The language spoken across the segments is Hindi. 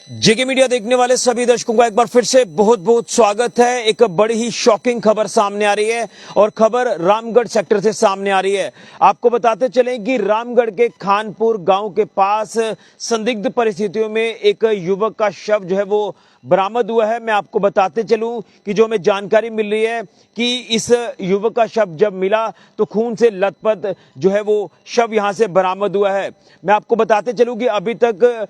जेके मीडिया देखने वाले सभी दर्शकों का एक बार फिर से बहुत बहुत स्वागत है। एक बड़ी ही शॉकिंग खबर सामने आ रही है और खबर रामगढ़ सेक्टर से सामने आ रही है। आपको बताते चलें कि रामगढ़ के खानपुर गांव के पास संदिग्ध परिस्थितियों में एक युवक का शव जो है वो बरामद हुआ है। मैं आपको बताते चलूं कि जो हमें जानकारी मिल रही है कि इस युवक का शव जब मिला तो खून से लथपथ जो है वो शव यहां से बरामद हुआ है। मैं आपको बताते चलूं कि अभी तक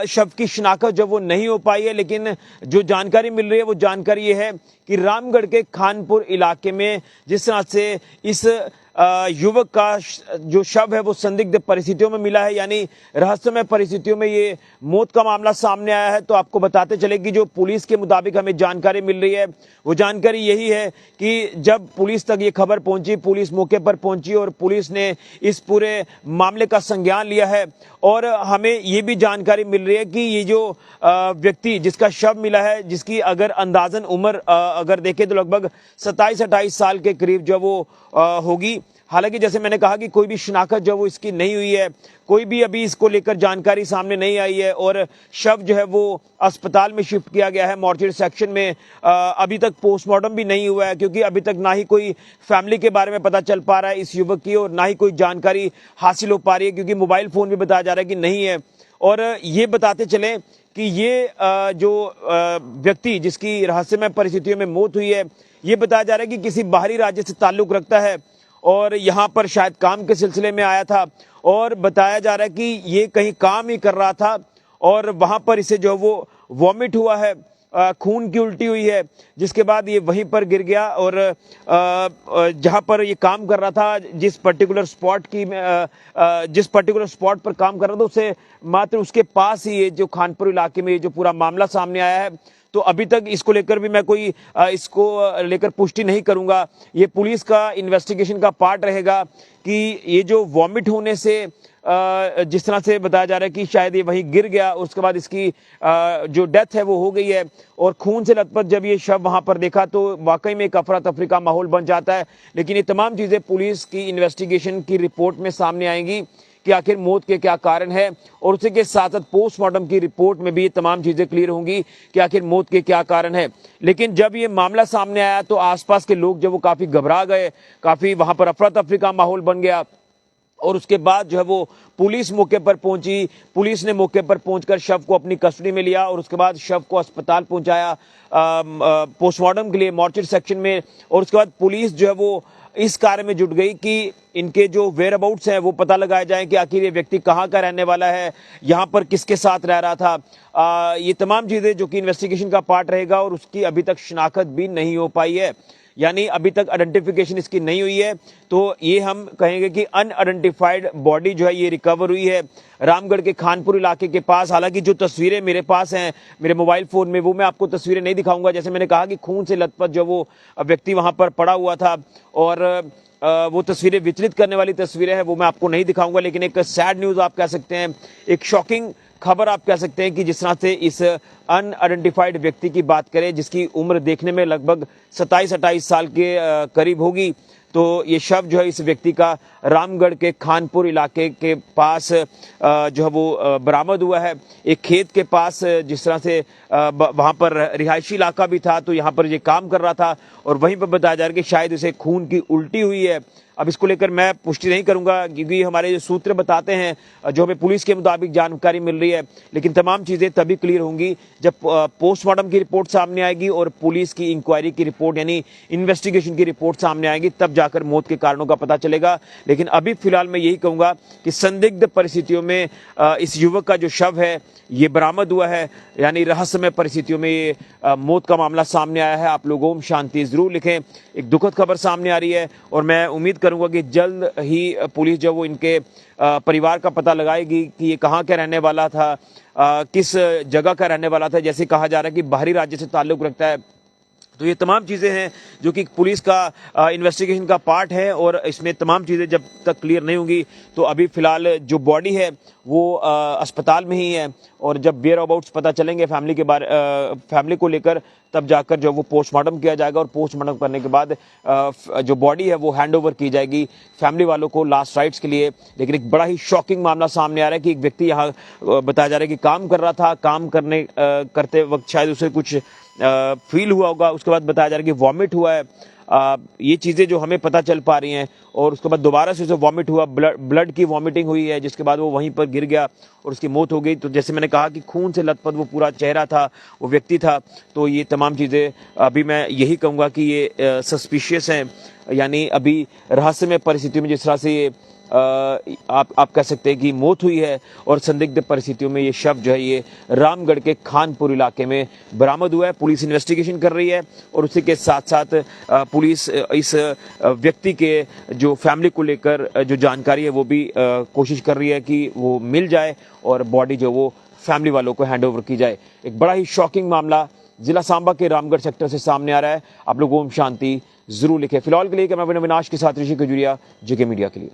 शव की शिनाख्त जो वो नहीं हो पाई है, लेकिन जो जानकारी मिल रही है वो जानकारी ये है कि रामगढ़ के खानपुर इलाके में जिस तरह से इस युवक का जो शव है वो संदिग्ध परिस्थितियों में मिला है, यानी रहस्यमय परिस्थितियों में ये मौत का मामला सामने आया है। तो आपको बताते चले कि जो पुलिस के मुताबिक हमें जानकारी मिल रही है वो जानकारी यही है कि जब पुलिस तक ये खबर पहुंची, पुलिस मौके पर पहुंची और पुलिस ने इस पूरे मामले का संज्ञान लिया है। और हमें ये भी जानकारी मिल रही है कि ये जो व्यक्ति जिसका शव मिला है, जिसकी अगर अंदाजन उम्र अगर देखें तो लगभग 27-28 साल के करीब जो वो होगी। हालांकि जैसे मैंने कहा कि कोई भी शिनाख्त जो वो इसकी नहीं हुई है, कोई भी अभी इसको लेकर जानकारी सामने नहीं आई है और शव जो है वो अस्पताल में शिफ्ट किया गया है मॉर्चरी सेक्शन में। अभी तक पोस्टमार्टम भी नहीं हुआ है क्योंकि अभी तक ना ही कोई फैमिली के बारे में पता चल पा रहा है इस युवक की और ना ही कोई जानकारी हासिल हो पा रही है, क्योंकि मोबाइल फोन भी बताया जा रहा है कि नहीं है। और ये बताते चलें कि ये जो व्यक्ति जिसकी रहस्यमय परिस्थितियों में मौत हुई है, ये बताया जा रहा है कि किसी बाहरी राज्य से ताल्लुक रखता है और यहाँ पर शायद काम के सिलसिले में आया था। और बताया जा रहा है कि ये कहीं काम ही कर रहा था और वहां पर इसे जो वो वॉमिट हुआ है, खून की उल्टी हुई है, जिसके बाद ये वहीं पर गिर गया। और जहां पर ये काम कर रहा था, जिस पर्टिकुलर स्पॉट पर काम कर रहा था, उसे मात्र उसके पास ही ये जो खानपुर इलाके में ये जो पूरा मामला सामने आया है। तो अभी तक इसको लेकर भी मैं कोई इसको लेकर पुष्टि नहीं करूंगा। ये पुलिस का इन्वेस्टिगेशन का पार्ट रहेगा कि ये जो वॉमिट होने से जिस तरह से बताया जा रहा है कि शायद ये वहीं गिर गया, उसके बाद इसकी जो डेथ है वो हो गई है। और खून से लथपथ जब ये शव वहां पर देखा तो वाकई में एक अफरा तफरी का माहौल बन जाता है। लेकिन ये तमाम चीजें पुलिस की इन्वेस्टिगेशन की रिपोर्ट में सामने आएंगी कि आखिर मौत के क्या कारण है, और उसी के साथ साथ पोस्टमार्टम की रिपोर्ट में भी ये तमाम चीजें क्लियर होंगी कि आखिर मौत के क्या कारण है। लेकिन जब ये मामला सामने आया तो आसपास के लोग जब वो काफी घबरा गए, काफी वहां पर अफरा तफरी का माहौल बन गया। और उसके बाद जो है वो पुलिस मौके पर पहुंची, पुलिस ने मौके पर पहुंचकर शव को अपनी कस्टडी में लिया और उसके बाद शव को अस्पताल पहुंचाया पोस्टमार्टम के लिए मॉर्चरी सेक्शन में। और उसके बाद पुलिस जो है वो इस कार्य में जुट गई कि इनके जो वेयर अबाउट्स हैं वो पता लगाए जाए कि आखिर ये व्यक्ति कहाँ का रहने वाला है, यहाँ पर किसके साथ रह रहा था। ये तमाम चीजें जो कि इन्वेस्टिगेशन का पार्ट रहेगा और उसकी अभी तक शिनाख्त भी नहीं हो पाई है, यानी अभी तक आइडेंटिफिकेशन इसकी नहीं हुई है। तो ये हम कहेंगे कि अनआइडेंटिफाइड बॉडी जो है ये रिकवर हुई है रामगढ़ के खानपुर इलाके के पास। हालांकि जो तस्वीरें मेरे पास हैं मेरे मोबाइल फोन में, वो मैं आपको तस्वीरें नहीं दिखाऊंगा। जैसे मैंने कहा कि खून से लथपथ जो वो व्यक्ति वहां पर पड़ा हुआ था और वो तस्वीरें विचलित करने वाली तस्वीरें हैं, वो मैं आपको नहीं दिखाऊंगा। लेकिन एक सैड न्यूज आप कह सकते हैं, एक शॉकिंग खबर आप कह सकते हैं कि जिस तरह से इस अनआइडेंटिफाइड व्यक्ति की बात करें जिसकी उम्र देखने में लगभग 27-28 साल के करीब होगी, तो ये शव जो है इस व्यक्ति का रामगढ़ के खानपुर इलाके के पास जो है वो बरामद हुआ है, एक खेत के पास। जिस तरह से वहां पर रिहायशी इलाका भी था तो यहाँ पर ये काम कर रहा था और वहीं पर बताया जा रहा है कि शायद इसे खून की उल्टी हुई है। अब इसको लेकर मैं पुष्टि नहीं करूंगा क्योंकि हमारे जो सूत्र बताते हैं, जो हमें पुलिस के मुताबिक जानकारी मिल रही है। लेकिन तमाम चीजें तभी क्लियर होंगी जब पोस्टमार्टम की रिपोर्ट सामने आएगी और पुलिस की इंक्वायरी की रिपोर्ट यानी इन्वेस्टिगेशन की रिपोर्ट सामने आएगी, तब जाकर मौत के कारणों का पता चलेगा। लेकिन अभी फिलहाल मैं यही कहूंगा कि संदिग्ध परिस्थितियों में इस युवक का जो शव है ये बरामद हुआ है, यानी रहस्यमय परिस्थितियों में ये मौत का मामला सामने आया है। आप लोग ओम शांति जरूर लिखें। एक दुखद खबर सामने आ रही है और मैं उम्मीद करूंगा कि जल्द ही पुलिस जो वो इनके परिवार का पता लगाएगी कि ये कहाँ का रहने वाला था, किस जगह का रहने वाला था। जैसे कहा जा रहा है कि बाहरी राज्य से ताल्लुक रखता है। तो ये तमाम चीजें हैं जो कि पुलिस का इन्वेस्टिगेशन का पार्ट है और इसमें तमाम चीजें जब तक क्लियर नहीं होंगी तो अभी फिलहाल जो बॉडी है वो अस्पताल में ही है। और जब वेयर अबाउट्स पता चलेंगे फैमिली को लेकर, तब जाकर जो वो पोस्टमार्टम किया जाएगा, और पोस्टमार्टम करने के बाद जो बॉडी है वो हैंड ओवर की जाएगी फैमिली वालों को लास्ट राइट्स के लिए। लेकिन एक बड़ा ही शॉकिंग मामला सामने आ रहा है कि एक व्यक्ति यहाँ बताया जा रहा है कि काम कर रहा था, काम करते वक्त शायद उसे कुछ फील हुआ होगा, उसके बाद बताया जा रहा है कि वॉमिट हुआ है। ये चीज़ें जो हमें पता चल पा रही हैं, और उसके बाद दोबारा से उसे वॉमिट हुआ, ब्लड की वॉमिटिंग हुई है, जिसके बाद वो वहीं पर गिर गया और उसकी मौत हो गई। तो जैसे मैंने कहा कि खून से लथपथ वो पूरा चेहरा था, वो व्यक्ति था। तो ये तमाम चीज़ें अभी मैं यही कहूँगा कि ये सस्पिशियस हैं, यानी अभी रहस्यमय परिस्थितियों में जिस तरह से ये आप कह सकते हैं कि मौत हुई है, और संदिग्ध परिस्थितियों में ये शव जो है ये रामगढ़ के खानपुर इलाके में बरामद हुआ है। पुलिस इन्वेस्टिगेशन कर रही है, और उसी के साथ साथ पुलिस इस व्यक्ति के जो फैमिली को लेकर जो जानकारी है वो भी कोशिश कर रही है कि वो मिल जाए और बॉडी जो वो फैमिली वालों को हैंड ओवर की जाए। एक बड़ा ही शॉकिंग मामला जिला सांबा के रामगढ़ सेक्टर से सामने आ रहा है। आप लोग ओम शांति जरूर लिखें। फिलहाल के लिए कैमरा मैन अविनाश के साथ ऋषि खजूरिया, जेके मीडिया के लिए।